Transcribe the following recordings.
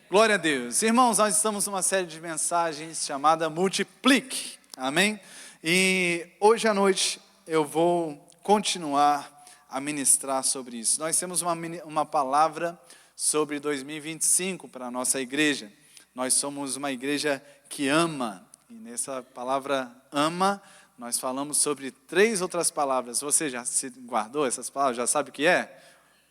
Glória a Deus. Irmãos, nós estamos numa série de mensagens chamada Multiplique. Amém? E hoje à noite eu vou continuar a ministrar sobre isso. Nós temos uma palavra sobre 2025 para a nossa igreja. Nós somos uma igreja que ama. E nessa palavra ama, nós falamos sobre 3 outras palavras. Você já se guardou essas palavras? Já sabe o que é?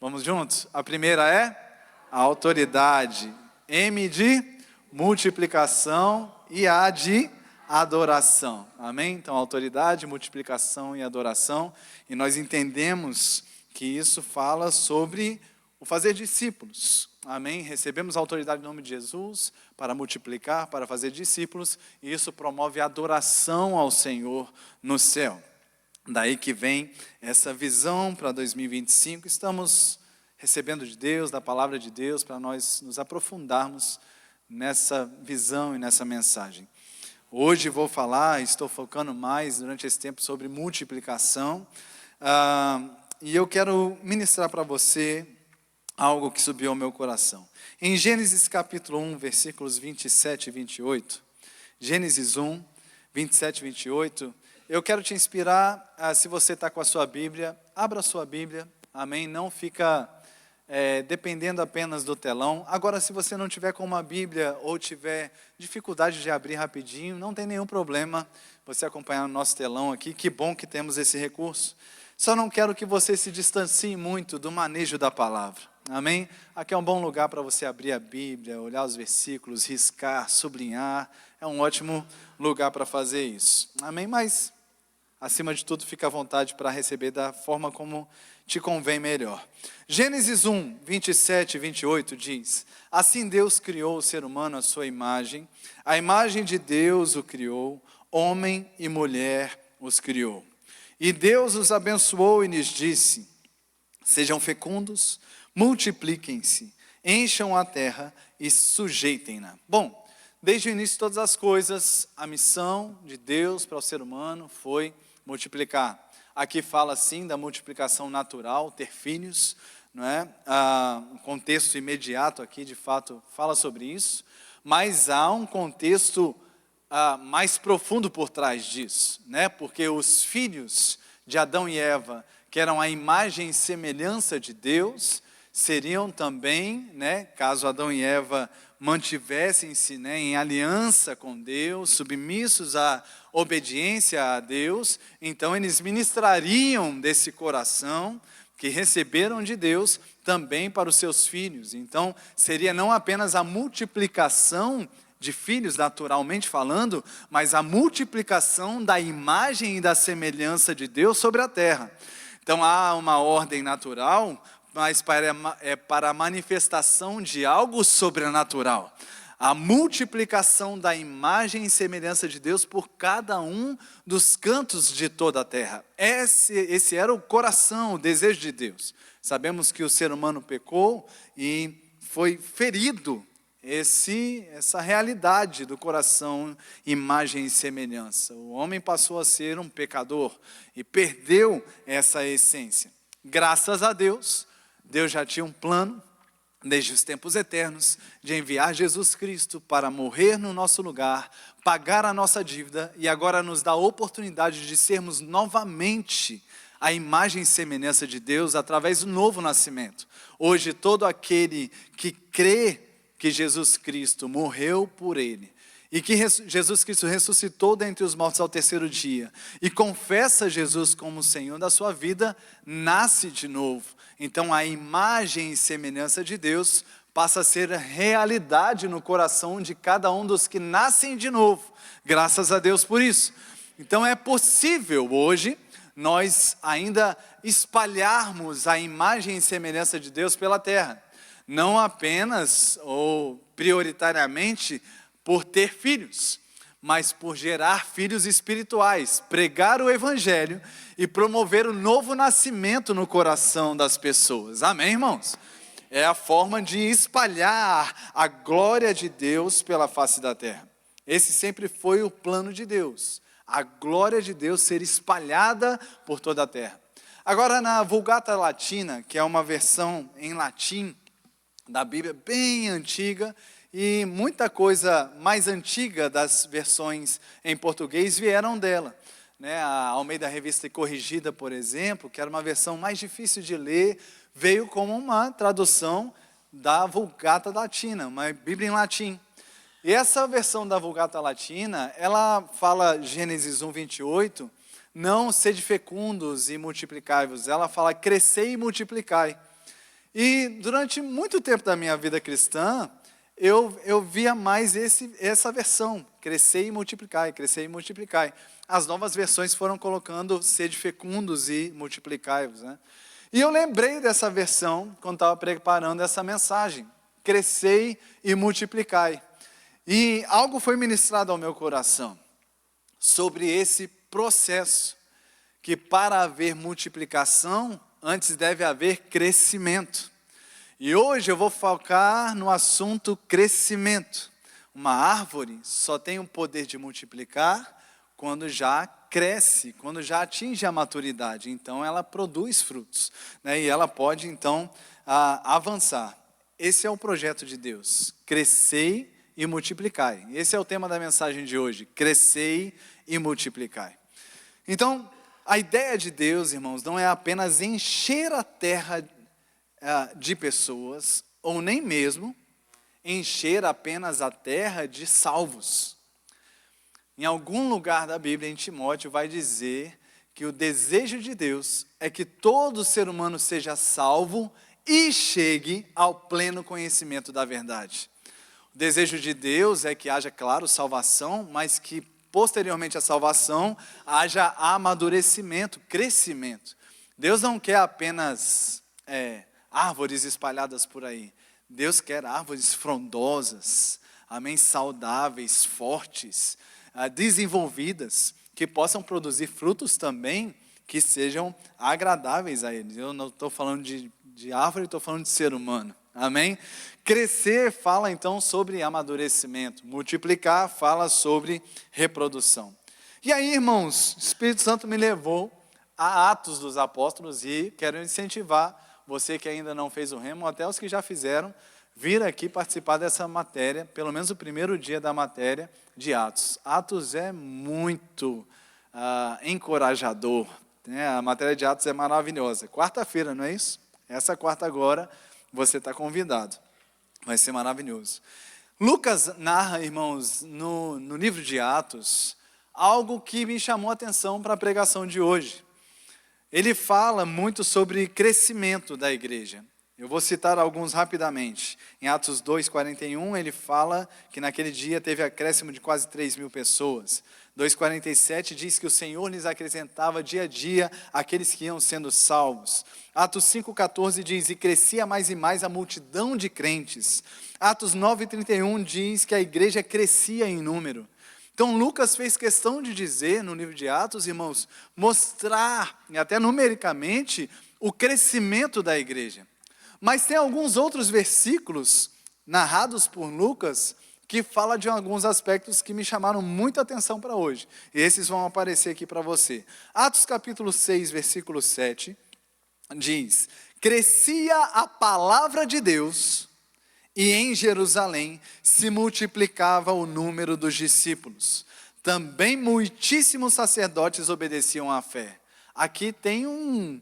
Vamos juntos? A primeira é a autoridade. M de multiplicação e A de adoração. Amém? Então, autoridade, multiplicação e adoração. E nós entendemos que isso fala sobre o fazer discípulos. Amém? Recebemos a autoridade em nome de Jesus para multiplicar, para fazer discípulos. E isso promove adoração ao Senhor no céu. Daí que vem essa visão para 2025. Estamos recebendo de Deus, da palavra de Deus, para nós nos aprofundarmos nessa visão e nessa mensagem. Hoje vou falar, estou focando mais durante esse tempo sobre multiplicação. E eu quero ministrar para você algo que subiu ao meu coração. Em Gênesis capítulo 1, versículos 27 e 28, Gênesis 1, 27 e 28, eu quero te inspirar, se você está com a sua Bíblia, abra a sua Bíblia, amém? Não fica dependendo apenas do telão. Agora, se você não tiver com uma Bíblia ou tiver dificuldade de abrir rapidinho, não tem nenhum problema você acompanhar o nosso telão aqui. Que bom que temos esse recurso. Só não quero que você se distancie muito do manejo da palavra. Amém? Aqui é um bom lugar para você abrir a Bíblia, olhar os versículos, riscar, sublinhar. É um ótimo lugar para fazer isso. Amém? Mas, acima de tudo, fica à vontade para receber da forma como te convém melhor. Gênesis 1, 27 e 28 diz: Assim Deus criou o ser humano à sua imagem, a imagem de Deus o criou, homem e mulher os criou. E Deus os abençoou e lhes disse: Sejam fecundos, multipliquem-se, encham a terra e sujeitem-na. Bom, desde o início de todas as coisas, a missão de Deus para o ser humano foi multiplicar. Aqui fala sim da multiplicação natural, ter filhos, não é? O contexto imediato aqui, de fato, fala sobre isso, mas há um contexto mais profundo por trás disso, né? Porque os filhos de Adão e Eva, que eram a imagem e semelhança de Deus, seriam também, né, caso Adão e Eva mantivessem-se, né, em aliança com Deus, submissos à obediência a Deus, então eles ministrariam desse coração que receberam de Deus também para os seus filhos. Então seria não apenas a multiplicação de filhos, naturalmente falando, mas a multiplicação da imagem e da semelhança de Deus sobre a terra. Então há uma ordem natural, mas para a manifestação de algo sobrenatural. A multiplicação da imagem e semelhança de Deus por cada um dos cantos de toda a terra. Esse era o coração, o desejo de Deus. Sabemos que o ser humano pecou e foi ferido essa realidade do coração, imagem e semelhança. O homem passou a ser um pecador e perdeu essa essência. Graças a Deus, Deus já tinha um plano, desde os tempos eternos, de enviar Jesus Cristo para morrer no nosso lugar, pagar a nossa dívida e agora nos dá a oportunidade de sermos novamente a imagem e semelhança de Deus através do novo nascimento. Hoje, todo aquele que crê que Jesus Cristo morreu por ele e que Jesus Cristo ressuscitou dentre os mortos ao 3º dia e confessa Jesus como Senhor da sua vida, nasce de novo. Então a imagem e semelhança de Deus passa a ser realidade no coração de cada um dos que nascem de novo. Graças a Deus por isso. Então é possível hoje nós ainda espalharmos a imagem e semelhança de Deus pela terra. Não apenas ou prioritariamente por ter filhos, mas por gerar filhos espirituais, pregar o evangelho e promover o novo nascimento no coração das pessoas. Amém, irmãos? É a forma de espalhar a glória de Deus pela face da terra. Esse sempre foi o plano de Deus, a glória de Deus ser espalhada por toda a terra. Agora, na Vulgata Latina, que é uma versão em latim da Bíblia bem antiga, e muita coisa mais antiga das versões em português vieram dela. Né? A Almeida Revista e Corrigida, por exemplo, que era uma versão mais difícil de ler, veio como uma tradução da Vulgata Latina, uma Bíblia em latim. E essa versão da Vulgata Latina, ela fala, Gênesis 1:28, não sede fecundos e multiplicai-vos, ela fala crescei e multiplicai. E durante muito tempo da minha vida cristã, eu via mais essa versão, crescei e multiplicai, crescei e multiplicai. As novas versões foram colocando sede fecundos e multiplicai-vos, né? E eu lembrei dessa versão quando estava preparando essa mensagem, crescei e multiplicai. E algo foi ministrado ao meu coração sobre esse processo, que para haver multiplicação, antes deve haver crescimento. E hoje eu vou focar no assunto crescimento. Uma árvore só tem o poder de multiplicar quando já cresce, quando já atinge a maturidade. Então ela produz frutos, né? E ela pode então avançar. Esse é o projeto de Deus, crescei e multiplicai. Esse é o tema da mensagem de hoje, crescei e multiplicai. Então, a ideia de Deus, irmãos, não é apenas encher a terra de pessoas, ou nem mesmo encher apenas a terra de salvos. Em algum lugar da Bíblia, em Timóteo, vai dizer que o desejo de Deus é que todo ser humano seja salvo e chegue ao pleno conhecimento da verdade. O desejo de Deus é que haja, claro, salvação, mas que posteriormente à salvação haja amadurecimento, crescimento. Deus não quer apenas árvores espalhadas por aí. Deus quer árvores frondosas, amém, saudáveis, fortes, desenvolvidas, que possam produzir frutos também que sejam agradáveis a Ele. Eu não estou falando de árvore, estou falando de ser humano. Amém? Crescer fala então sobre amadurecimento. Multiplicar fala sobre reprodução. E aí, irmãos, o Espírito Santo me levou a Atos dos Apóstolos e quero incentivar você que ainda não fez o remo, até os que já fizeram, vir aqui participar dessa matéria, pelo menos o primeiro dia da matéria de Atos. Atos é muito encorajador, né? A matéria de Atos é maravilhosa. Quarta-feira, não é isso? Essa quarta agora, você está convidado. Vai ser maravilhoso. Lucas narra, irmãos, no livro de Atos, algo que me chamou a atenção para a pregação de hoje. Ele fala muito sobre crescimento da igreja. Eu vou citar alguns rapidamente. Em Atos 2:41, ele fala que naquele dia teve acréscimo de quase 3.000 pessoas. 2:47 diz que o Senhor lhes acrescentava dia a dia aqueles que iam sendo salvos. Atos 5:14 diz, e crescia mais e mais a multidão de crentes. Atos 9:31 diz que a igreja crescia em número. Então Lucas fez questão de dizer no livro de Atos, irmãos, mostrar, e até numericamente, o crescimento da igreja. Mas tem alguns outros versículos narrados por Lucas que fala de alguns aspectos que me chamaram muita atenção para hoje. E esses vão aparecer aqui para você. Atos capítulo 6, versículo 7, diz, crescia a palavra de Deus e em Jerusalém se multiplicava o número dos discípulos. Também muitíssimos sacerdotes obedeciam à fé. Aqui tem um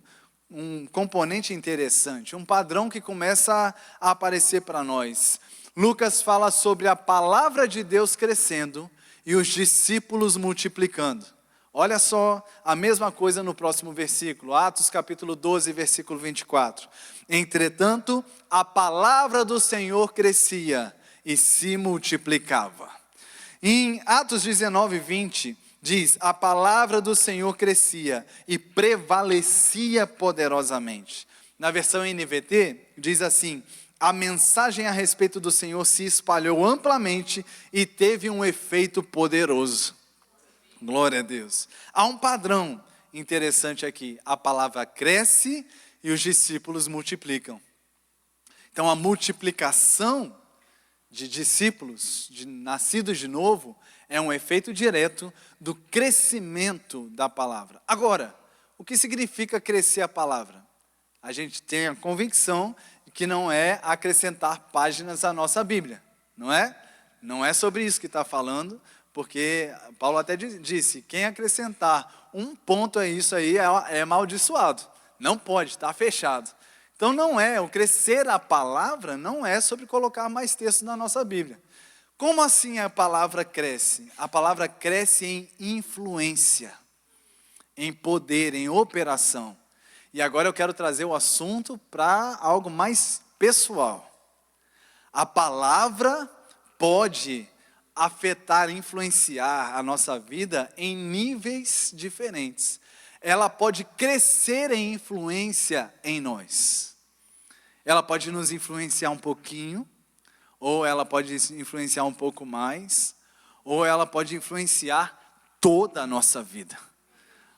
componente interessante, um padrão que começa a aparecer para nós. Lucas fala sobre a palavra de Deus crescendo e os discípulos multiplicando. Olha só a mesma coisa no próximo versículo, Atos capítulo 12, versículo 24. Entretanto, a palavra do Senhor crescia e se multiplicava. Em Atos 19, 20, diz, a palavra do Senhor crescia e prevalecia poderosamente. Na versão NVT, diz assim, a mensagem a respeito do Senhor se espalhou amplamente e teve um efeito poderoso. Glória a Deus. Há um padrão interessante aqui. A palavra cresce e os discípulos multiplicam. Então a multiplicação de discípulos, de nascidos de novo, é um efeito direto do crescimento da palavra. Agora, o que significa crescer a palavra? A gente tem a convicção de que não é acrescentar páginas à nossa Bíblia. não é? Não é sobre isso que está falando, porque Paulo até disse, quem acrescentar um ponto a isso aí é amaldiçoado. Não pode, está fechado. Então não é, o crescer a palavra não é sobre colocar mais textos na nossa Bíblia. Como assim a palavra cresce? A palavra cresce em influência, em poder, em operação. E agora eu quero trazer o assunto para algo mais pessoal. A palavra pode afetar, influenciar a nossa vida em níveis diferentes. Ela pode crescer em influência em nós. Ela pode nos influenciar um pouquinho, ou ela pode influenciar um pouco mais, ou ela pode influenciar toda a nossa vida.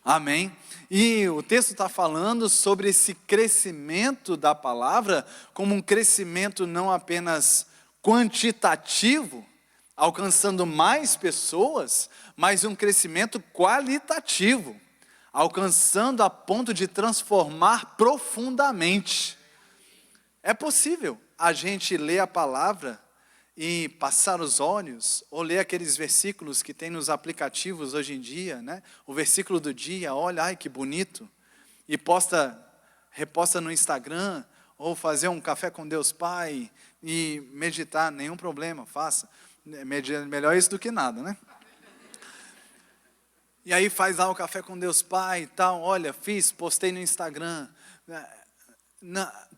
Amém? E o texto está falando sobre esse crescimento da palavra, como um crescimento não apenas quantitativo, alcançando mais pessoas, mas um crescimento qualitativo, alcançando a ponto de transformar profundamente. É possível a gente ler a palavra e passar os olhos, ou ler aqueles versículos que tem nos aplicativos hoje em dia, né? O versículo do dia, olha, ai que bonito, e reposta no Instagram, ou fazer um café com Deus Pai, e meditar, nenhum problema, faça. Melhor isso do que nada, né? E aí faz lá o café com Deus Pai e tal, olha, postei no Instagram.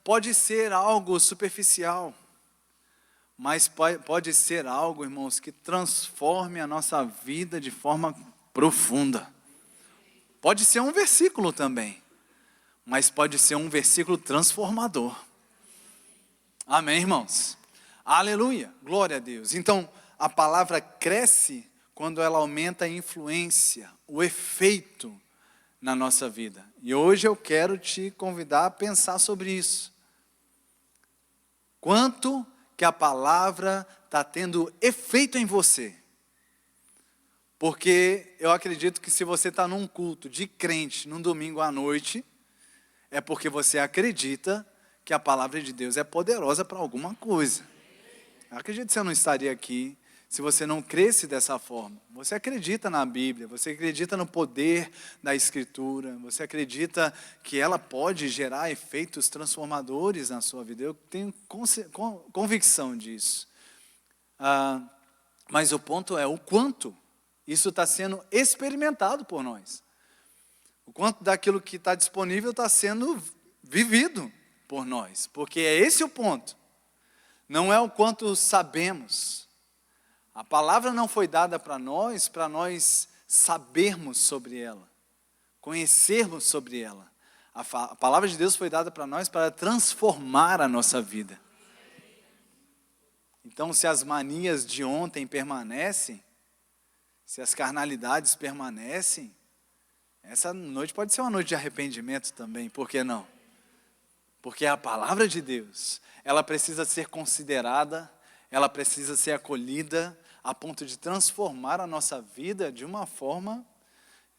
Pode ser algo superficial, mas pode ser algo, irmãos, que transforme a nossa vida de forma profunda. Pode ser um versículo também, mas pode ser um versículo transformador. Amém, irmãos? Aleluia, glória a Deus. Então, a palavra cresce quando ela aumenta a influência, o efeito na nossa vida. E hoje eu quero te convidar a pensar sobre isso. Quanto que a palavra está tendo efeito em você? Porque eu acredito que se você está num culto de crente, num domingo à noite, é porque você acredita que a palavra de Deus é poderosa para alguma coisa. Eu acredito que você não estaria aqui se você não cresce dessa forma. Você acredita na Bíblia, você acredita no poder da Escritura, você acredita que ela pode gerar efeitos transformadores na sua vida. Eu tenho convicção disso. Mas o ponto é o quanto isso está sendo experimentado por nós. O quanto daquilo que está disponível está sendo vivido por nós. Porque é esse o ponto. Não é o quanto sabemos. A palavra não foi dada para nós sabermos sobre ela, conhecermos sobre ela. A palavra de Deus foi dada para nós para transformar a nossa vida. Então, se as manias de ontem permanecem, se as carnalidades permanecem, essa noite pode ser uma noite de arrependimento também, por que não? Porque a palavra de Deus, ela precisa ser considerada, ela precisa ser acolhida, a ponto de transformar a nossa vida de uma forma,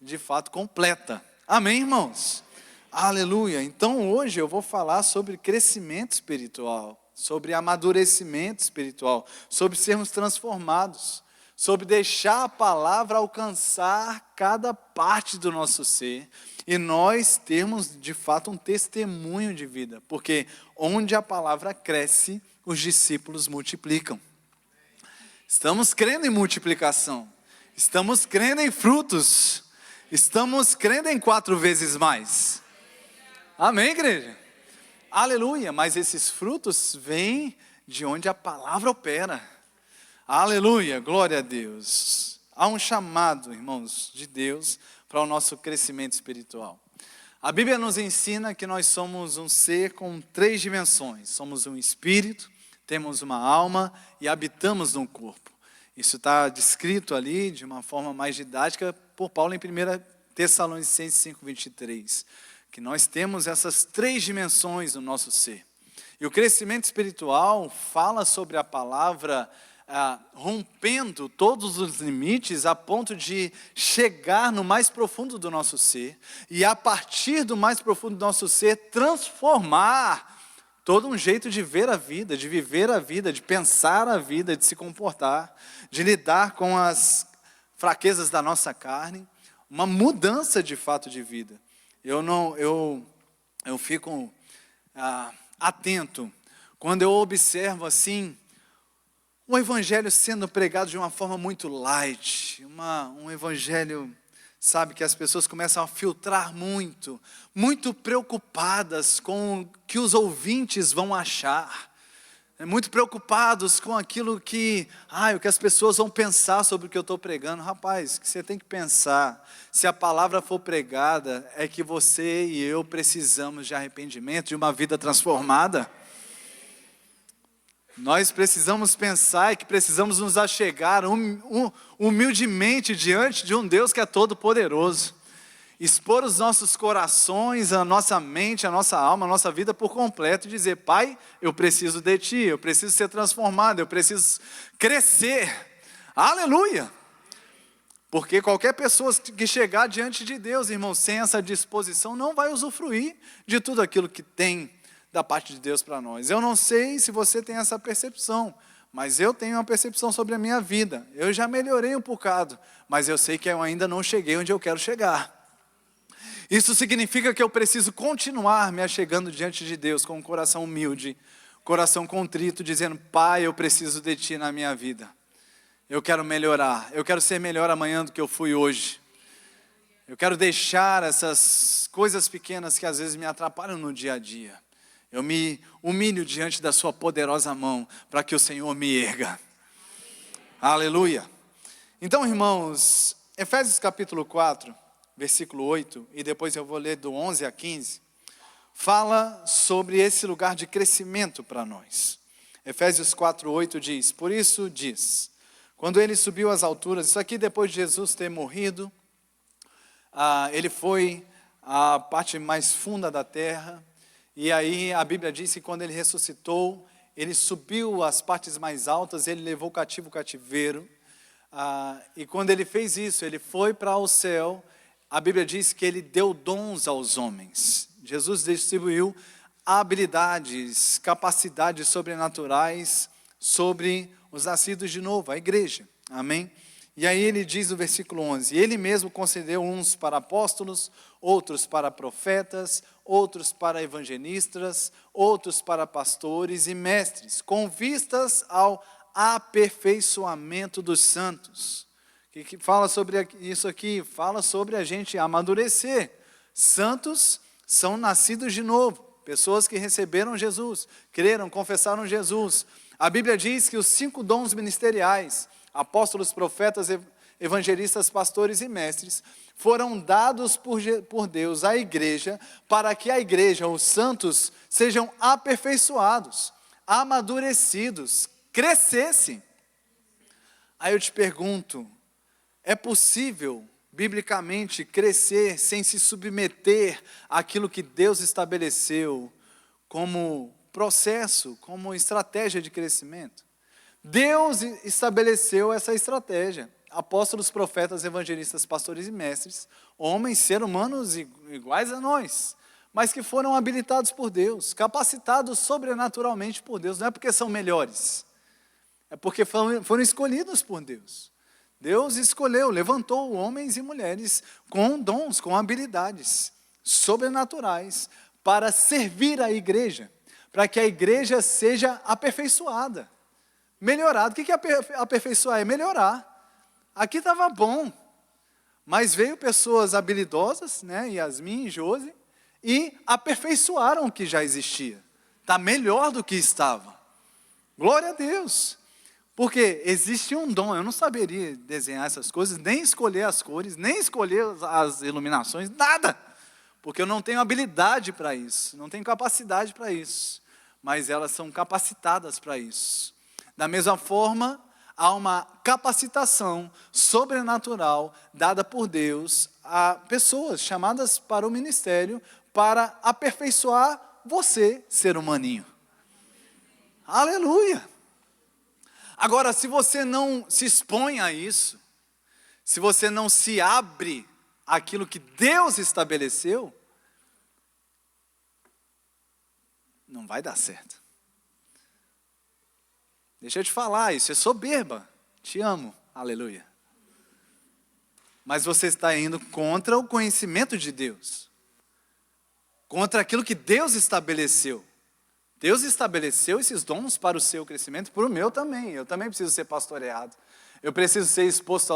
de fato, completa. Amém, irmãos? Aleluia! Então, hoje eu vou falar sobre crescimento espiritual, sobre amadurecimento espiritual, sobre sermos transformados, sobre deixar a palavra alcançar cada parte do nosso ser, e nós termos, de fato, um testemunho de vida, porque onde a palavra cresce, os discípulos multiplicam. Estamos crendo em multiplicação, estamos crendo em frutos, estamos crendo em 4 vezes mais. Amém, igreja? Aleluia, mas esses frutos vêm de onde a palavra opera. Aleluia, glória a Deus. Há um chamado, irmãos, de Deus para o nosso crescimento espiritual. A Bíblia nos ensina que nós somos um ser com 3 dimensões. Somos um espírito, temos uma alma e habitamos num corpo. Isso está descrito ali de uma forma mais didática por Paulo em 1 Tessalonicenses 5:23. Que nós temos essas 3 dimensões no nosso ser. E o crescimento espiritual fala sobre a palavra rompendo todos os limites a ponto de chegar no mais profundo do nosso ser. E a partir do mais profundo do nosso ser, transformar todo um jeito de ver a vida, de viver a vida, de pensar a vida, de se comportar, de lidar com as fraquezas da nossa carne, uma mudança de fato de vida. Eu fico atento quando eu observo assim o evangelho sendo pregado de uma forma muito light, um evangelho, sabe, que as pessoas começam a filtrar muito preocupadas com o que os ouvintes vão achar, muito preocupados com aquilo que, o que as pessoas vão pensar sobre o que eu estou pregando. Rapaz, o que você tem que pensar, se a palavra for pregada, é que você e eu precisamos de arrependimento, de uma vida transformada. Nós precisamos pensar que precisamos nos achegar humildemente diante de um Deus que é todo poderoso. Expor os nossos corações, a nossa mente, a nossa alma, a nossa vida por completo e dizer: Pai, eu preciso de Ti, eu preciso ser transformado, eu preciso crescer. Aleluia! Porque qualquer pessoa que chegar diante de Deus, irmão, sem essa disposição, não vai usufruir de tudo aquilo que tem da parte de Deus para nós. Eu não sei se você tem essa percepção, mas eu tenho uma percepção sobre a minha vida. Eu já melhorei um bocado, mas eu sei que eu ainda não cheguei onde eu quero chegar. Isso significa que eu preciso continuar me achegando diante de Deus com um coração humilde, coração contrito, dizendo: Pai, eu preciso de Ti na minha vida. Eu quero melhorar, eu quero ser melhor amanhã do que eu fui hoje. Eu quero deixar essas coisas pequenas que às vezes me atrapalham no dia a dia. Eu me humilho diante da sua poderosa mão, para que o Senhor me erga. Aleluia. Então, irmãos, Efésios capítulo 4, versículo 8, e depois eu vou ler do 11 a 15, fala sobre esse lugar de crescimento para nós. Efésios 4, 8 diz: por isso diz, quando ele subiu às alturas, isso aqui depois de Jesus ter morrido, ele foi à parte mais funda da terra. E aí a Bíblia diz que quando ele ressuscitou, ele subiu às partes mais altas, ele levou cativo o cativeiro. E quando ele fez isso, ele foi para o céu. A Bíblia diz que ele deu dons aos homens. Jesus distribuiu habilidades, capacidades sobrenaturais sobre os nascidos de novo, a igreja. Amém? E aí ele diz no versículo 11, ele mesmo concedeu uns para apóstolos, outros para profetas, outros para evangelistas, outros para pastores e mestres, com vistas ao aperfeiçoamento dos santos. O que fala sobre isso aqui? Fala sobre a gente amadurecer. Santos são nascidos de novo, pessoas que receberam Jesus, creram, confessaram Jesus. A Bíblia diz que os 5 dons ministeriais, apóstolos, profetas, evangelistas, pastores e mestres, foram dados por Deus à igreja, para que a igreja, os santos, sejam aperfeiçoados, amadurecidos, crescessem. Aí eu te pergunto, é possível, biblicamente, crescer sem se submeter àquilo que Deus estabeleceu como processo, como estratégia de crescimento? Deus estabeleceu essa estratégia. Apóstolos, profetas, evangelistas, pastores e mestres, homens, seres humanos iguais a nós, mas que foram habilitados por Deus, capacitados sobrenaturalmente por Deus. Não é porque são melhores, é porque foram escolhidos por Deus. Deus escolheu, levantou homens e mulheres com dons, com habilidades sobrenaturais para servir a igreja, para que a igreja seja aperfeiçoada, melhorada. O que é aperfeiçoar? É melhorar. Aqui estava bom, mas veio pessoas habilidosas, Yasmin e Josi, e aperfeiçoaram o que já existia. Está melhor do que estava. Glória a Deus. Porque existe um dom. Eu não saberia desenhar essas coisas, nem escolher as cores, nem escolher as iluminações, nada. Porque eu não tenho habilidade para isso, não tenho capacidade para isso. Mas elas são capacitadas para isso. Da mesma forma, há uma capacitação sobrenatural dada por Deus a pessoas chamadas para o ministério para aperfeiçoar você, ser humaninho. Aleluia! Agora, se você não se expõe a isso, se você não se abre àquilo que Deus estabeleceu, não vai dar certo. Deixa eu te falar, isso é soberba. Te amo, aleluia. Mas você está indo contra o conhecimento de Deus. Contra aquilo que Deus estabeleceu. Deus estabeleceu esses dons para o seu crescimento, para o meu também. Eu também preciso ser pastoreado. Eu preciso ser exposto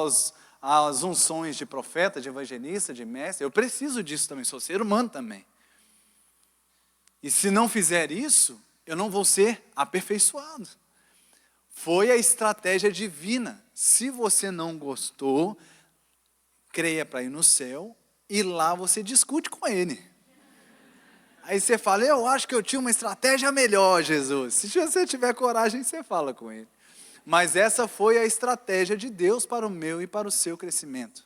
às unções de profeta, de evangelista, de mestre. Eu preciso disso também, sou ser humano também. E se não fizer isso, eu não vou ser aperfeiçoado. Foi a estratégia divina. Se você não gostou, creia para ir no céu e lá você discute com ele. Aí você fala, eu acho que eu tinha uma estratégia melhor, Jesus. Se você tiver coragem, você fala com ele. Mas essa foi a estratégia de Deus para o meu e para o seu crescimento.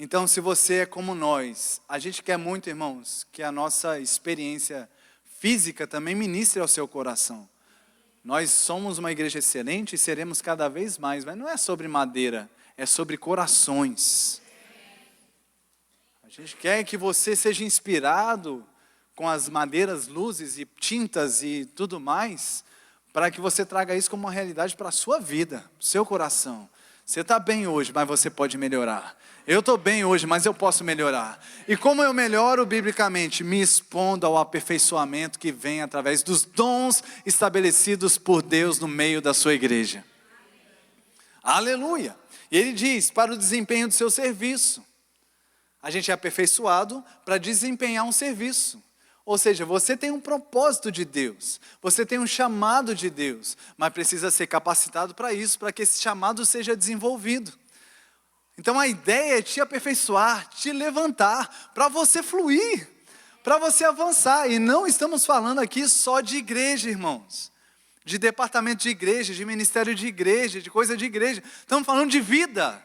Então, se você é como nós, a gente quer muito, irmãos, que a nossa experiência física também ministre ao seu coração. Nós somos uma igreja excelente e seremos cada vez mais, mas não é sobre madeira, é sobre corações. A gente quer que você seja inspirado com as madeiras, luzes e tintas e tudo mais, para que você traga isso como uma realidade para a sua vida, para o seu coração. Você está bem hoje, mas você pode melhorar. Eu estou bem hoje, mas eu posso melhorar. E como eu melhoro biblicamente? Me expondo ao aperfeiçoamento que vem através dos dons estabelecidos por Deus no meio da sua igreja. Aleluia! E ele diz, para o desempenho do seu serviço. A gente é aperfeiçoado para desempenhar um serviço. Ou seja, você tem um propósito de Deus, você tem um chamado de Deus, mas precisa ser capacitado para isso, para que esse chamado seja desenvolvido. Então a ideia é te aperfeiçoar, te levantar, para você fluir, para você avançar. E não estamos falando aqui só de igreja, irmãos, de departamento de igreja, de ministério de igreja, de coisa de igreja. Estamos falando de vida.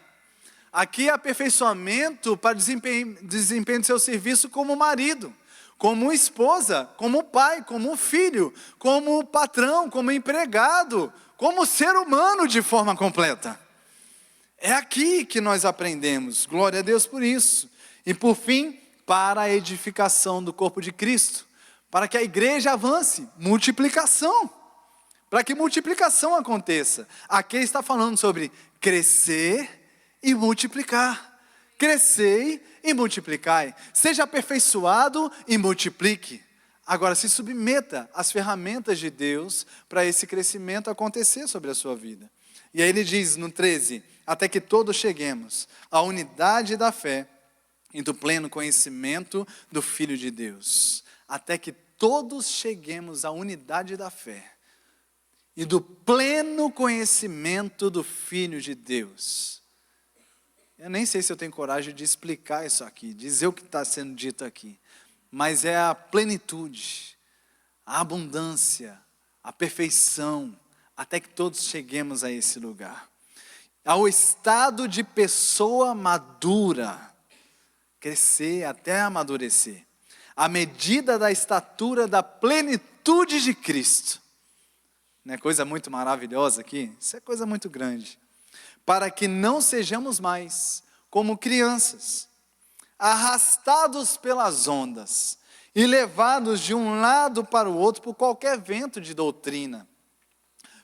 Aqui é aperfeiçoamento para desempenho do seu serviço como marido, como esposa, como pai, como filho, como patrão, como empregado, como ser humano de forma completa. É aqui que nós aprendemos, glória a Deus por isso. E por fim, para a edificação do corpo de Cristo, para que a igreja avance, multiplicação, para que multiplicação aconteça. Aqui ele está falando sobre crescer e multiplicar. Crescei e multiplicai. Seja aperfeiçoado e multiplique. Agora se submeta às ferramentas de Deus para esse crescimento acontecer sobre a sua vida. E aí ele diz no 13, até que todos cheguemos à unidade da fé e do pleno conhecimento do Filho de Deus. Até que todos cheguemos à unidade da fé e do pleno conhecimento do Filho de Deus. Eu nem sei se eu tenho coragem de explicar isso aqui, dizer o que está sendo dito aqui. Mas é a plenitude, a abundância, a perfeição, até que todos cheguemos a esse lugar. Ao estado de pessoa madura, crescer até amadurecer. À medida da estatura da plenitude de Cristo. Não é coisa muito maravilhosa aqui? Isso é coisa muito grande. Para que não sejamos mais como crianças, arrastados pelas ondas e levados de um lado para o outro por qualquer vento de doutrina,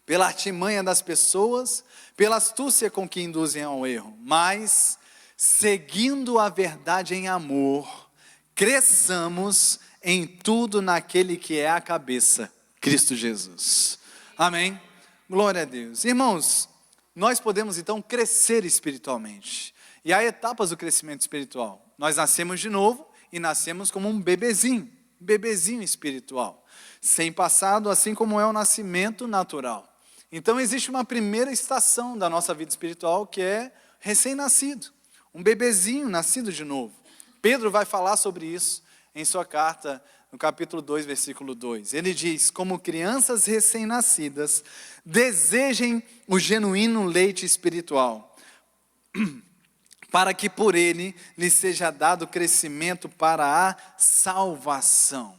pela artimanha das pessoas, pela astúcia com que induzem ao erro, mas, seguindo a verdade em amor, cresçamos em tudo naquele que é a cabeça, Cristo Jesus. Amém? Glória a Deus. Irmãos, nós podemos então crescer espiritualmente. E há etapas do crescimento espiritual. Nós nascemos de novo e nascemos como um bebezinho espiritual. Sem passado, assim como é o nascimento natural. Então existe uma primeira estação da nossa vida espiritual que é recém-nascido. Um bebezinho nascido de novo. Pedro vai falar sobre isso em sua carta, no capítulo 2, versículo 2. Ele diz, como crianças recém-nascidas, desejem o genuíno leite espiritual, para que por ele lhes seja dado crescimento para a salvação.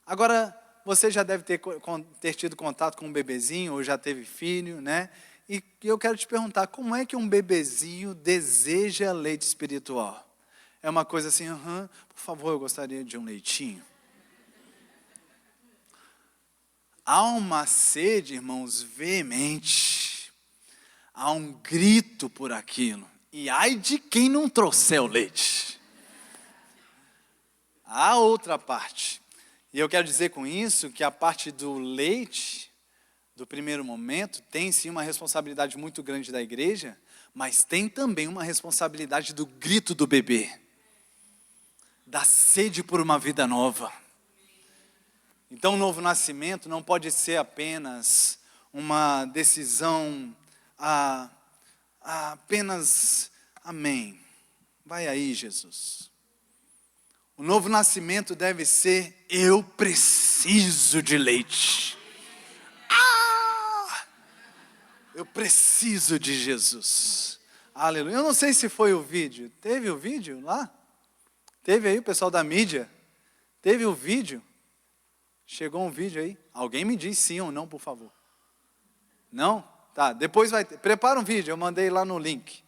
Agora, você já deve ter tido contato com um bebezinho, ou já teve filho, né? E eu quero te perguntar, como é que um bebezinho deseja leite espiritual? É uma coisa assim, por favor, eu gostaria de um leitinho. há uma sede, irmãos, veemente. Há um grito por aquilo. E ai de quem não trouxer o leite. Há outra parte. E eu quero dizer com isso que a parte do leite, do primeiro momento, tem sim uma responsabilidade muito grande da igreja, mas tem também uma responsabilidade do grito do bebê, da sede por uma vida nova. Então o novo nascimento não pode ser apenas uma decisão, apenas, amém, vai aí Jesus. O novo nascimento deve ser, eu preciso de leite. Eu preciso de Jesus. Aleluia. Eu não sei se foi o vídeo. Teve o vídeo lá? Teve aí o pessoal da mídia? Teve o vídeo? Chegou um vídeo aí? Alguém me diz sim ou não, por favor. Não? Tá, depois vai ter. Prepara um vídeo, eu mandei lá no link.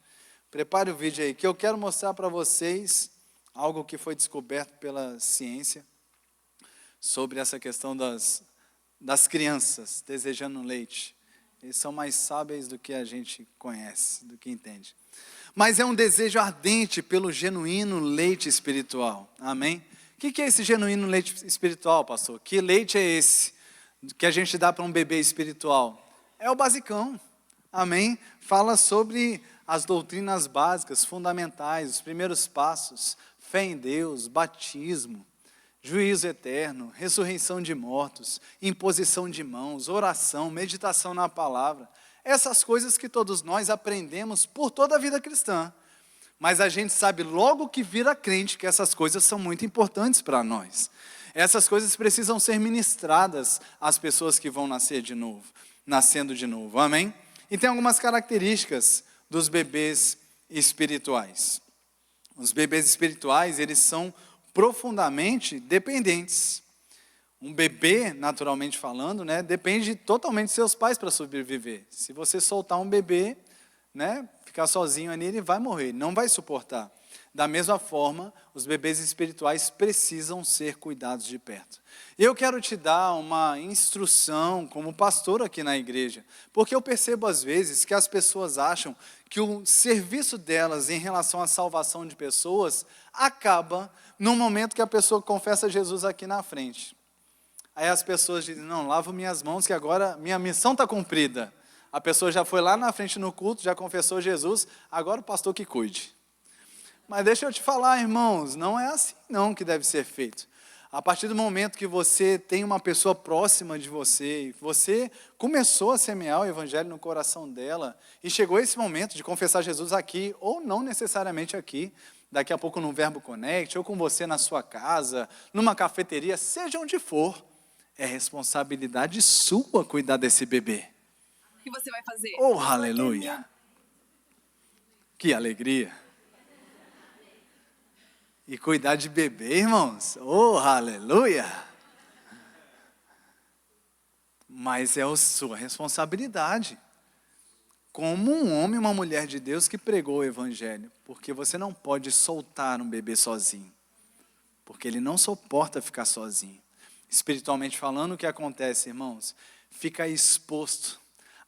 Prepare o vídeo aí, que eu quero mostrar para vocês algo que foi descoberto pela ciência sobre essa questão das crianças desejando leite. Eles são mais sábios do que a gente conhece, do que entende. Mas é um desejo ardente pelo genuíno leite espiritual. Amém? O que é esse genuíno leite espiritual, pastor? Que leite é esse que a gente dá para um bebê espiritual? É o basicão. Amém? Fala sobre as doutrinas básicas, fundamentais, os primeiros passos. Fé em Deus, batismo, juízo eterno, ressurreição de mortos, imposição de mãos, oração, meditação na palavra. Essas coisas que todos nós aprendemos por toda a vida cristã. Mas a gente sabe logo que vira crente que essas coisas são muito importantes para nós. Essas coisas precisam ser ministradas às pessoas que vão nascendo de novo. Amém? E tem algumas características dos bebês espirituais. Os bebês espirituais, eles são profundamente dependentes. Um bebê, naturalmente falando, né, depende totalmente de seus pais para sobreviver. Se você soltar um bebê, né, ficar sozinho ali, ele vai morrer, não vai suportar. Da mesma forma, os bebês espirituais precisam ser cuidados de perto. Eu quero te dar uma instrução como pastor aqui na igreja, porque eu percebo às vezes que as pessoas acham que o serviço delas em relação à salvação de pessoas acaba no momento que a pessoa confessa Jesus aqui na frente. Aí as pessoas dizem, não, lavo minhas mãos que agora minha missão está cumprida. A pessoa já foi lá na frente no culto, já confessou Jesus, agora o pastor que cuide. Mas deixa eu te falar, irmãos, não é assim não que deve ser feito. A partir do momento que você tem uma pessoa próxima de você, você começou a semear o evangelho no coração dela, e chegou esse momento de confessar Jesus aqui, ou não necessariamente aqui, daqui a pouco no Verbo Connect, ou com você na sua casa, numa cafeteria, seja onde for, é responsabilidade sua cuidar desse bebê. O que você vai fazer? Oh, aleluia! Que alegria! E cuidar de bebê, irmãos, oh, aleluia! Mas é a sua responsabilidade, como um homem e uma mulher de Deus que pregou o evangelho, porque você não pode soltar um bebê sozinho, porque ele não suporta ficar sozinho. Espiritualmente falando, o que acontece, irmãos? Fica exposto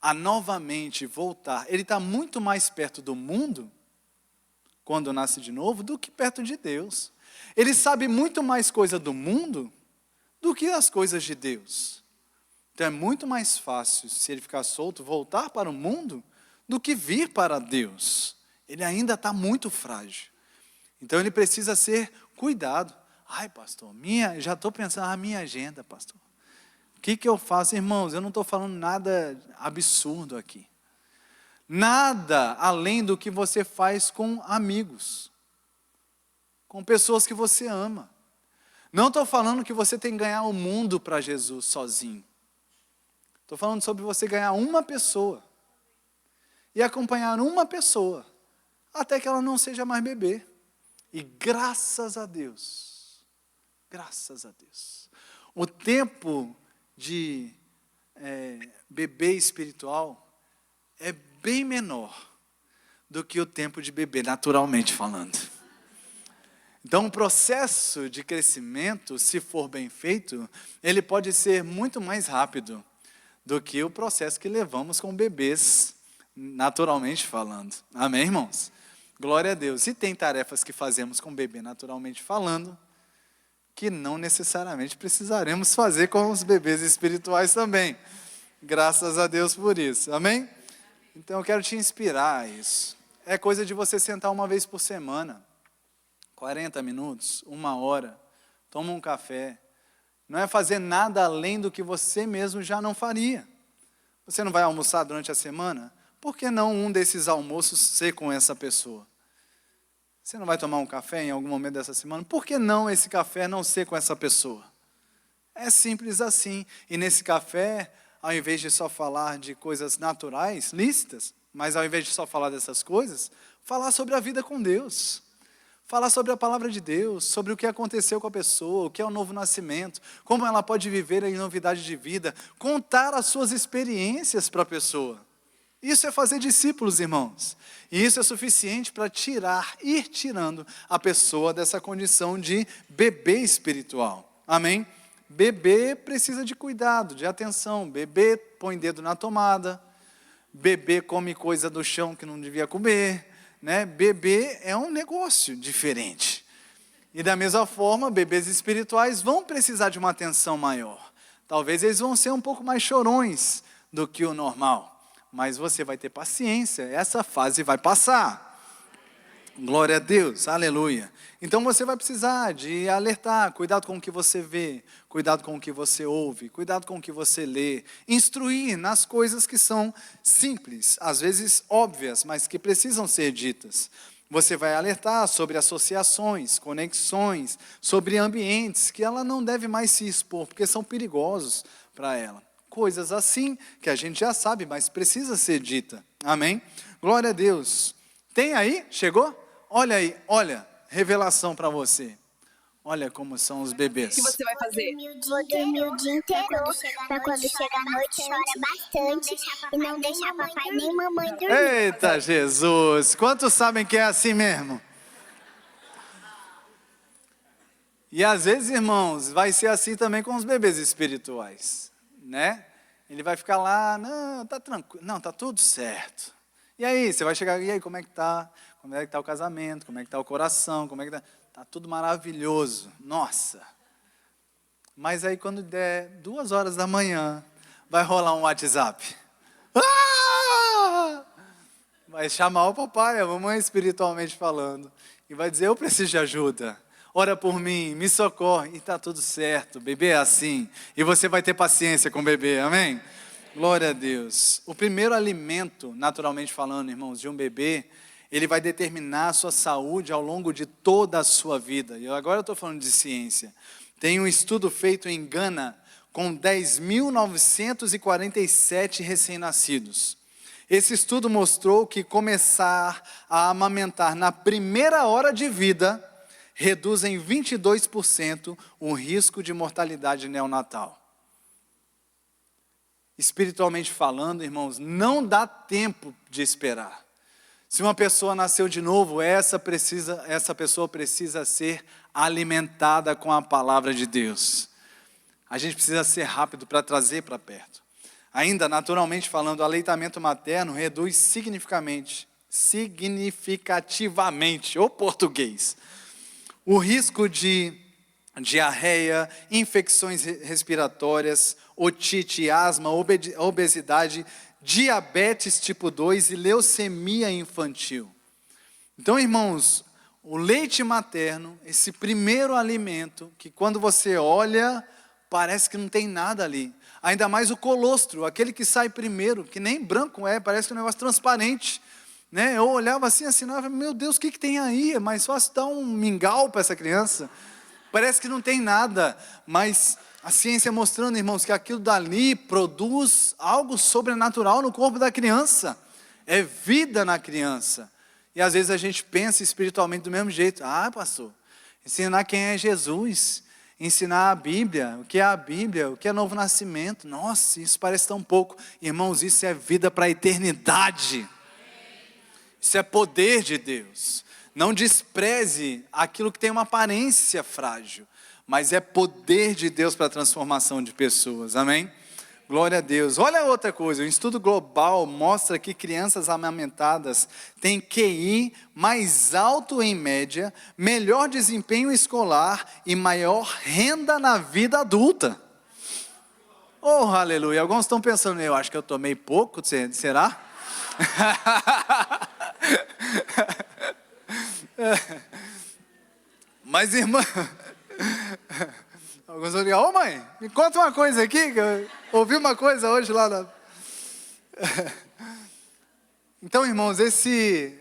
a novamente voltar. Ele está muito mais perto do mundo, quando nasce de novo, do que perto de Deus. Ele sabe muito mais coisa do mundo do que as coisas de Deus. Então é muito mais fácil, se ele ficar solto, voltar para o mundo, do que vir para Deus. Ele ainda está muito frágil. Então ele precisa ser cuidado. Ai, pastor, já estou pensando na minha agenda, pastor. O que eu faço? Irmãos, eu não estou falando nada absurdo aqui. Nada além do que você faz com amigos, com pessoas que você ama. Não estou falando que você tem que ganhar o mundo para Jesus sozinho. Estou falando sobre você ganhar uma pessoa e acompanhar uma pessoa até que ela não seja mais bebê. E graças a Deus, o tempo de bebê espiritual é bem menor do que o tempo de bebê, naturalmente falando. Então, o processo de crescimento, se for bem feito, ele pode ser muito mais rápido do que o processo que levamos com bebês, naturalmente falando. Amém, irmãos? Glória a Deus. E tem tarefas que fazemos com bebê, naturalmente falando, que não necessariamente precisaremos fazer com os bebês espirituais também. Graças a Deus por isso. Amém? Então, eu quero te inspirar a isso. É coisa de você sentar uma vez por semana. 40 minutos, 1 hora, toma um café. Não é fazer nada além do que você mesmo já não faria. Você não vai almoçar durante a semana? Por que não um desses almoços ser com essa pessoa? Você não vai tomar um café em algum momento dessa semana? Por que não esse café não ser com essa pessoa? É simples assim. E nesse café, ao invés de só falar de coisas naturais, lícitas, mas ao invés de só falar dessas coisas, falar sobre a vida com Deus. Falar sobre a palavra de Deus, sobre o que aconteceu com a pessoa, o que é o novo nascimento, como ela pode viver em novidade de vida, contar as suas experiências para a pessoa. Isso é fazer discípulos, irmãos. E isso é suficiente para ir tirando a pessoa dessa condição de bebê espiritual. Amém? Bebê precisa de cuidado, de atenção. Bebê põe dedo na tomada. Bebê come coisa do chão que não devia comer. Né? Bebê é um negócio diferente. E da mesma forma, bebês espirituais vão precisar de uma atenção maior. Talvez eles vão ser um pouco mais chorões do que o normal. Mas você vai ter paciência, essa fase vai passar. Glória a Deus, aleluia. Então você vai precisar de alertar, cuidado com o que você vê, cuidado com o que você ouve, cuidado com o que você lê, instruir nas coisas que são simples, às vezes óbvias, mas que precisam ser ditas. Você vai alertar sobre associações, conexões, sobre ambientes que ela não deve mais se expor, porque são perigosos para ela. Coisas assim que a gente já sabe, mas precisa ser dita. Amém? Glória a Deus. Tem aí? Chegou? Olha aí, olha, revelação para você. Olha como são os bebês. O que você vai fazer? Vou dormir o dia inteiro, para quando chega a noite chora bastante e não deixa papai nem mamãe dormir. Eita Jesus, quantos sabem que é assim mesmo? E às vezes, irmãos, vai ser assim também com os bebês espirituais, né? Ele vai ficar lá, não, tá tranquilo, não, tá tudo certo. E aí, você vai chegar, e aí, como é que tá? Como é que está o casamento? Como é que está o coração? Como é que está? Está tudo maravilhoso. Nossa! Mas aí quando der 2 horas da manhã, vai rolar um WhatsApp. Ah! Vai chamar o papai, a mamãe espiritualmente falando. E vai dizer, eu preciso de ajuda. Ora por mim, me socorre. E está tudo certo, bebê é assim. E você vai ter paciência com o bebê, amém? Glória a Deus. O primeiro alimento, naturalmente falando, irmãos, de um bebê, ele vai determinar a sua saúde ao longo de toda a sua vida. E agora eu estou falando de ciência. Tem um estudo feito em Gana com 10.947 recém-nascidos. Esse estudo mostrou que começar a amamentar na primeira hora de vida reduz em 22% o risco de mortalidade neonatal. Espiritualmente falando, irmãos, não dá tempo de esperar. Se uma pessoa nasceu de novo, essa pessoa precisa ser alimentada com a palavra de Deus. A gente precisa ser rápido para trazer para perto. Ainda, naturalmente falando, o aleitamento materno reduz significativamente, o português, o risco de diarreia, infecções respiratórias, otite, asma, obesidade, diabetes tipo 2 e leucemia infantil. Então, irmãos, o leite materno, esse primeiro alimento, que quando você olha, parece que não tem nada ali. Ainda mais o colostro, aquele que sai primeiro, que nem branco é, parece que é um negócio transparente. Né? Eu olhava assim, assinava, meu Deus, o que tem aí? É mais fácil dar um mingau para essa criança. Parece que não tem nada, mas a ciência mostrando, irmãos, que aquilo dali produz algo sobrenatural no corpo da criança. É vida na criança. E às vezes a gente pensa espiritualmente do mesmo jeito. Ah, pastor, ensinar quem é Jesus, ensinar a Bíblia, o que é a Bíblia, o que é novo nascimento. Nossa, isso parece tão pouco. Irmãos, isso é vida para a eternidade. Isso é poder de Deus. Não despreze aquilo que tem uma aparência frágil, mas é poder de Deus para a transformação de pessoas, amém? Glória a Deus. Olha outra coisa, um estudo global mostra que crianças amamentadas têm QI mais alto em média, melhor desempenho escolar e maior renda na vida adulta. Oh, aleluia. Alguns estão pensando, eu acho que eu tomei pouco, será? Mas irmã... Alguns vão dizer, ô mãe, me conta uma coisa aqui, que eu ouvi uma coisa hoje lá na... Então, irmãos, esse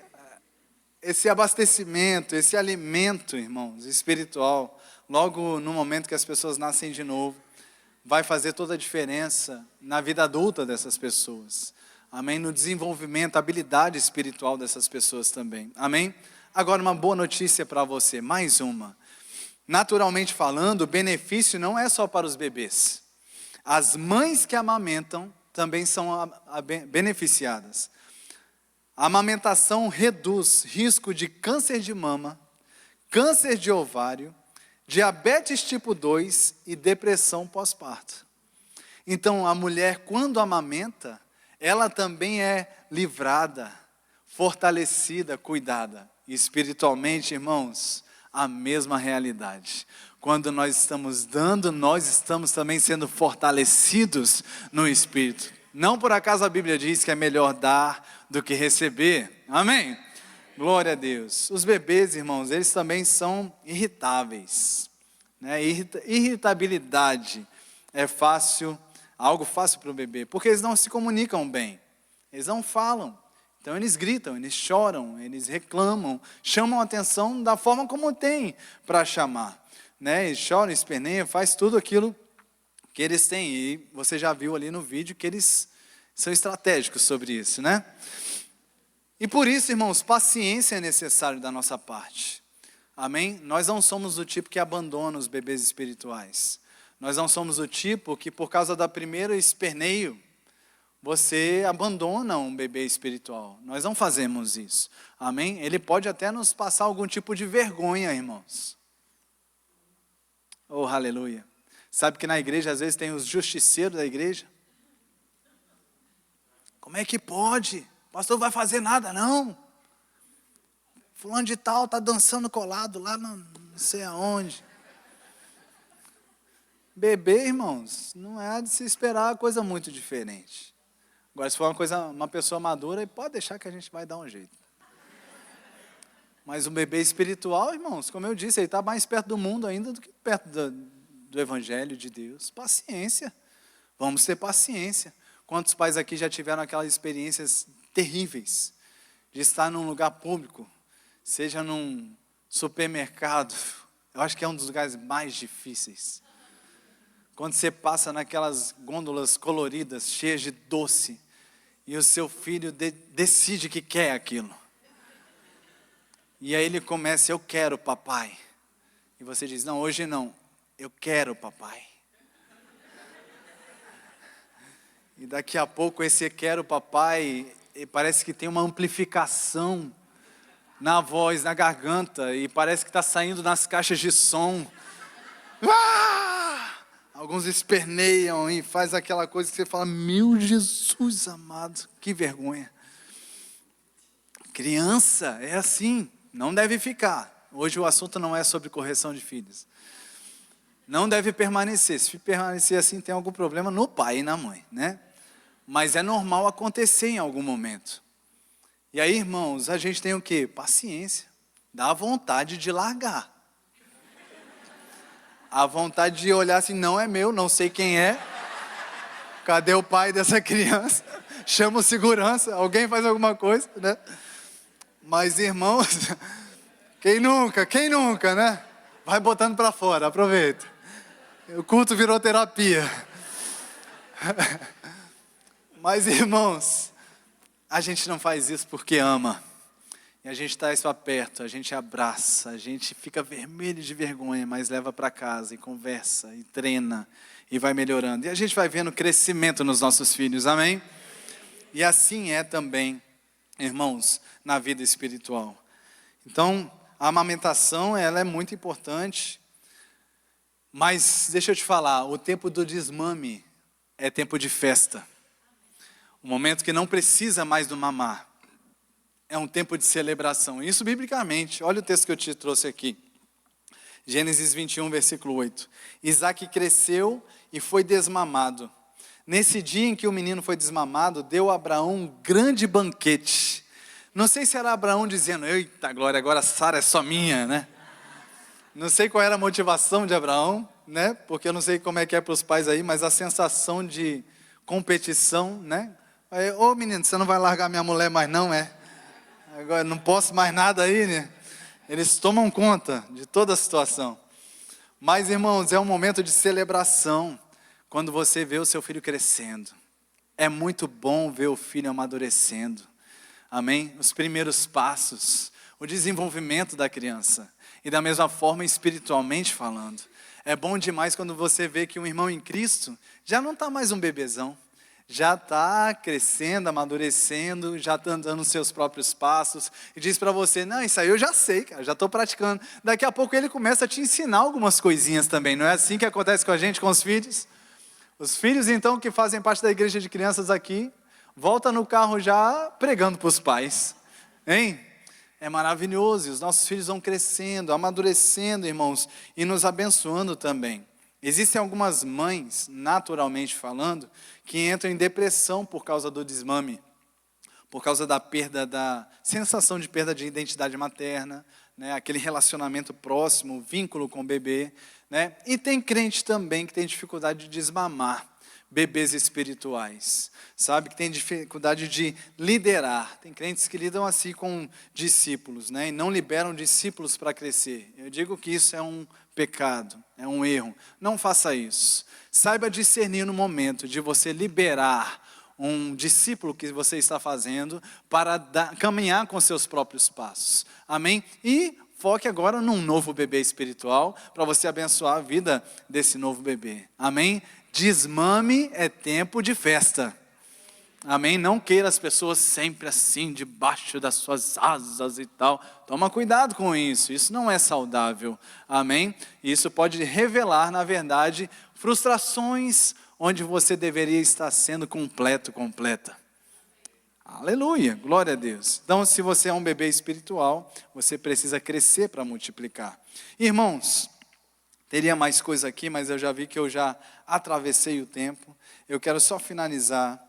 abastecimento, esse alimento, irmãos, espiritual, logo no momento que as pessoas nascem de novo, vai fazer toda a diferença na vida adulta dessas pessoas. Amém? No desenvolvimento, habilidade espiritual dessas pessoas também. Amém? Agora, uma boa notícia para você, mais uma. Naturalmente falando, o benefício não é só para os bebês. As mães que amamentam também são beneficiadas. A amamentação reduz risco de câncer de mama, câncer de ovário, diabetes tipo 2 e depressão pós-parto. Então, a mulher, quando amamenta, ela também é livrada, fortalecida, cuidada. E espiritualmente, irmãos, a mesma realidade. Quando nós estamos dando, nós estamos também sendo fortalecidos no Espírito. Não por acaso a Bíblia diz que é melhor dar do que receber. Amém? Glória a Deus. Os bebês, irmãos, eles também são irritáveis, né? Irritabilidade é fácil, algo fácil para o bebê, porque eles não se comunicam bem, eles não falam. Então eles gritam, eles choram, eles reclamam, chamam a atenção da forma como tem para chamar, né? Eles choram, esperneiam, faz tudo aquilo que eles têm. E você já viu ali no vídeo que eles são estratégicos sobre isso, né? E por isso, irmãos, paciência é necessário da nossa parte. Amém? Nós não somos do tipo que abandona os bebês espirituais. Nós não somos do tipo que por causa da primeira esperneio, você abandona um bebê espiritual. Nós não fazemos isso. Amém? Ele pode até nos passar algum tipo de vergonha, irmãos. Oh, aleluia. Sabe que na igreja, às vezes, tem os justiceiros da igreja? Como é que pode? O pastor não vai fazer nada, não. Fulano de tal está dançando colado lá não sei aonde. Bebê, irmãos, não é de se esperar coisa muito diferente. Agora, se for uma pessoa madura, pode deixar que a gente vai dar um jeito. Mas um bebê espiritual, irmãos, como eu disse, ele está mais perto do mundo ainda do que perto do Evangelho de Deus. Paciência. Vamos ter paciência. Quantos pais aqui já tiveram aquelas experiências terríveis de estar num lugar público, seja num supermercado? Eu acho que é um dos lugares mais difíceis. Quando você passa naquelas gôndolas coloridas, cheias de doce, e o seu filho decide que quer aquilo. E aí ele começa, eu quero papai. E você diz, não, hoje não, eu quero papai. E daqui a pouco esse quero papai, parece que tem uma amplificação na voz, na garganta, e parece que está saindo nas caixas de som. Alguns esperneiam e faz aquela coisa que você fala, meu Jesus amado, que vergonha. Criança é assim, não deve ficar. Hoje o assunto não é sobre correção de filhos. Não deve permanecer. Se permanecer assim, tem algum problema no pai e na mãe, né? Mas é normal acontecer em algum momento. E aí, irmãos, a gente tem o quê? Paciência. Dá vontade de largar. A vontade de olhar assim, não é meu, não sei quem é. Cadê o pai dessa criança? Chama o segurança, alguém faz alguma coisa, né? Mas, irmãos, quem nunca, né? Vai botando para fora, aproveita. O culto virou terapia. Mas, irmãos, a gente não faz isso porque ama. E a gente traz para perto, a gente abraça, a gente fica vermelho de vergonha, mas leva para casa e conversa, e treina, e vai melhorando. E a gente vai vendo crescimento nos nossos filhos, amém? E assim é também, irmãos, na vida espiritual. Então, a amamentação, ela é muito importante, mas deixa eu te falar, o tempo do desmame é tempo de festa. O momento que não precisa mais do mamar. É um tempo de celebração. Isso biblicamente. Olha o texto que eu te trouxe aqui. Gênesis 21, versículo 8. Isaac cresceu e foi desmamado. Nesse dia em que o menino foi desmamado, deu a Abraão um grande banquete. Não sei se era Abraão dizendo, eita glória, agora Sara é só minha, né? Não sei qual era a motivação de Abraão, né? Porque eu não sei como é que é para os pais aí, mas a sensação de competição, né? Ô menino, você não vai largar minha mulher mais não, é? Agora não posso mais nada aí, né? Eles tomam conta de toda a situação. Mas, irmãos, é um momento de celebração quando você vê o seu filho crescendo. É muito bom ver o filho amadurecendo. Amém? Os primeiros passos, o desenvolvimento da criança. E da mesma forma, espiritualmente falando. É bom demais quando você vê que um irmão em Cristo já não está mais um bebezão. Já está crescendo, amadurecendo, já está andando os seus próprios passos, e diz para você, não, isso aí eu já sei, cara, já estou praticando. Daqui a pouco ele começa a te ensinar algumas coisinhas também, não é assim que acontece com a gente, com os filhos? Os filhos, então, que fazem parte da igreja de crianças aqui, voltam no carro já pregando para os pais, hein? É maravilhoso, e os nossos filhos vão crescendo, amadurecendo, irmãos, e nos abençoando também. Existem algumas mães, naturalmente falando, que entram em depressão por causa do desmame, por causa da perda da sensação de perda de identidade materna, né, aquele relacionamento próximo, vínculo com o bebê, né? E tem crente também que tem dificuldade de desmamar bebês espirituais, sabe, que tem dificuldade de liderar. Tem crentes que lidam assim com discípulos, né, e não liberam discípulos para crescer. Eu digo que isso é um pecado, é um erro. Não faça isso. Saiba discernir no momento de você liberar um discípulo que você está fazendo para caminhar com seus próprios passos. Amém? E foque agora num novo bebê espiritual para você abençoar a vida desse novo bebê. Amém? Desmame é tempo de festa. Amém? Não queira as pessoas sempre assim, debaixo das suas asas e tal. Toma cuidado com isso, isso não é saudável. Amém? Isso pode revelar, na verdade, frustrações onde você deveria estar sendo completa. Aleluia, glória a Deus. Então, se você é um bebê espiritual, você precisa crescer para multiplicar. Irmãos, teria mais coisa aqui, mas eu já vi que eu já atravessei o tempo. Eu quero só finalizar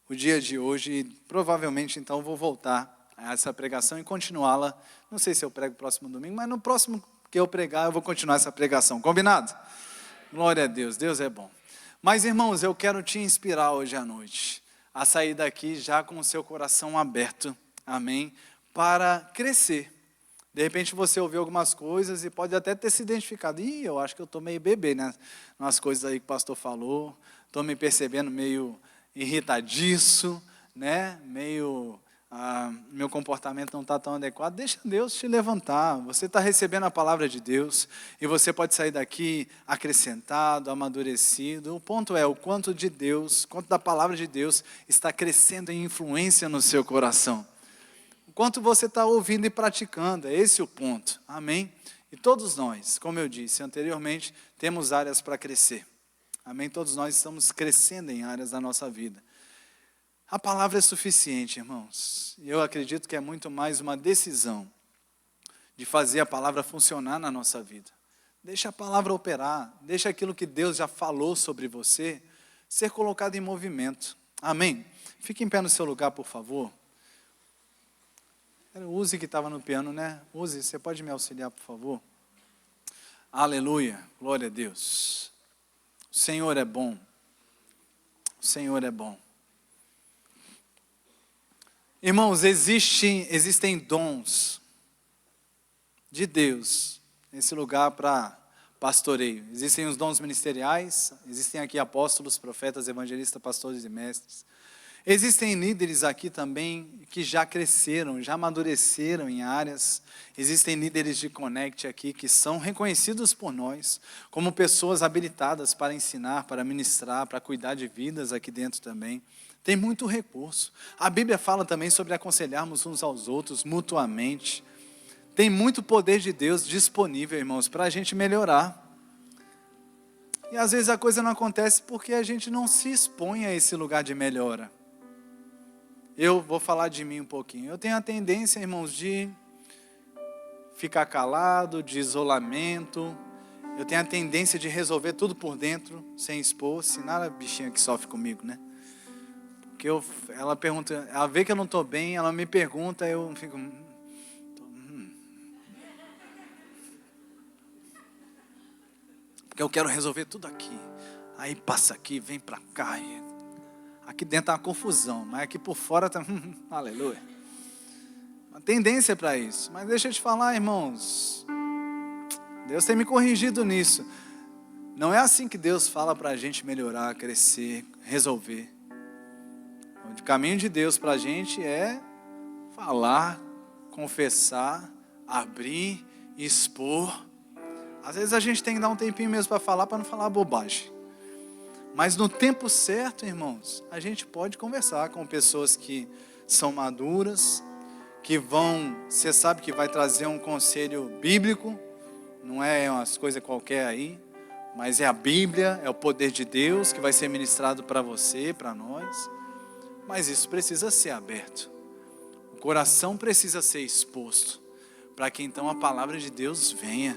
o dia de hoje e provavelmente então vou voltar a essa pregação e continuá-la. Não sei se eu prego próximo domingo, mas no próximo que eu pregar eu vou continuar essa pregação. Combinado? Glória a Deus, Deus é bom. Mas irmãos, eu quero te inspirar hoje à noite a sair daqui já com o seu coração aberto, amém? Para crescer. De repente você ouviu algumas coisas e pode até ter se identificado. Eu acho que eu estou meio bebê, né? Nas coisas aí que o pastor falou. Estou me percebendo meio irritadiço, né? Meu comportamento não está tão adequado. Deixa Deus te levantar. Você está recebendo a palavra de Deus e você pode sair daqui acrescentado, amadurecido. O ponto é o quanto de Deus, quanto da palavra de Deus está crescendo em influência no seu coração. O quanto você está ouvindo e praticando, é esse o ponto. Amém? E todos nós, como eu disse anteriormente, temos áreas para crescer. Amém? Todos nós estamos crescendo em áreas da nossa vida. A palavra é suficiente, irmãos. Eu acredito que é muito mais uma decisão de fazer a palavra funcionar na nossa vida. Deixa a palavra operar, deixa aquilo que Deus já falou sobre você ser colocado em movimento. Amém? Fique em pé no seu lugar, por favor. Era o Uzi que estava no piano, né? Uzi, você pode me auxiliar, por favor? Aleluia, glória a Deus. O Senhor é bom. O Senhor é bom. Irmãos, existem dons de Deus nesse lugar para pastoreio. Existem os dons ministeriais, existem aqui apóstolos, profetas, evangelistas, pastores e mestres. Existem líderes aqui também que já cresceram, já amadureceram em áreas. Existem líderes de Connect aqui que são reconhecidos por nós como pessoas habilitadas para ensinar, para ministrar, para cuidar de vidas aqui dentro também. Tem muito recurso. A Bíblia fala também sobre aconselharmos uns aos outros mutuamente. Tem muito poder de Deus disponível, irmãos, para a gente melhorar. E às vezes a coisa não acontece porque a gente não se expõe a esse lugar de melhora. Eu vou falar de mim um pouquinho. Eu tenho a tendência, irmãos, de ficar calado, de isolamento. Eu tenho a tendência de resolver tudo por dentro, sem expor. Se nada, bichinha que sofre comigo, né? Porque ela pergunta, ela vê que eu não estou bem, ela me pergunta, eu fico... Porque eu quero resolver tudo aqui. Aí passa aqui, vem para cá. Aqui dentro está uma confusão, mas aqui por fora está... aleluia. Uma tendência para isso. Mas deixa eu te falar, irmãos. Deus tem me corrigido nisso. Não é assim que Deus fala para a gente melhorar, crescer, resolver. O caminho de Deus para a gente é falar, confessar, abrir, expor. Às vezes a gente tem que dar um tempinho mesmo para falar, para não falar bobagem. Mas no tempo certo, irmãos, a gente pode conversar com pessoas que são maduras, que vão, você sabe que vai trazer um conselho bíblico, não é umas coisas qualquer aí, mas é a Bíblia, é o poder de Deus que vai ser ministrado para você, para nós. Mas isso precisa ser aberto. O coração precisa ser exposto, para que então a palavra de Deus venha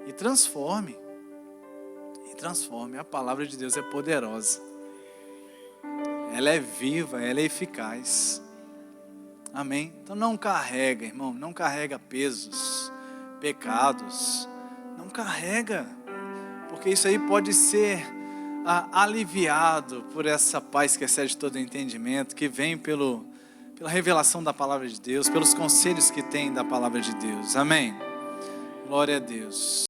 e transforme. A palavra de Deus é poderosa. Ela é viva, ela é eficaz. Amém? Então não carrega, irmão, não carrega pesos, pecados. Não carrega, porque isso aí pode ser aliviado por essa paz que excede todo entendimento, que vem pela revelação da palavra de Deus, pelos conselhos que tem da palavra de Deus. Amém? Glória a Deus.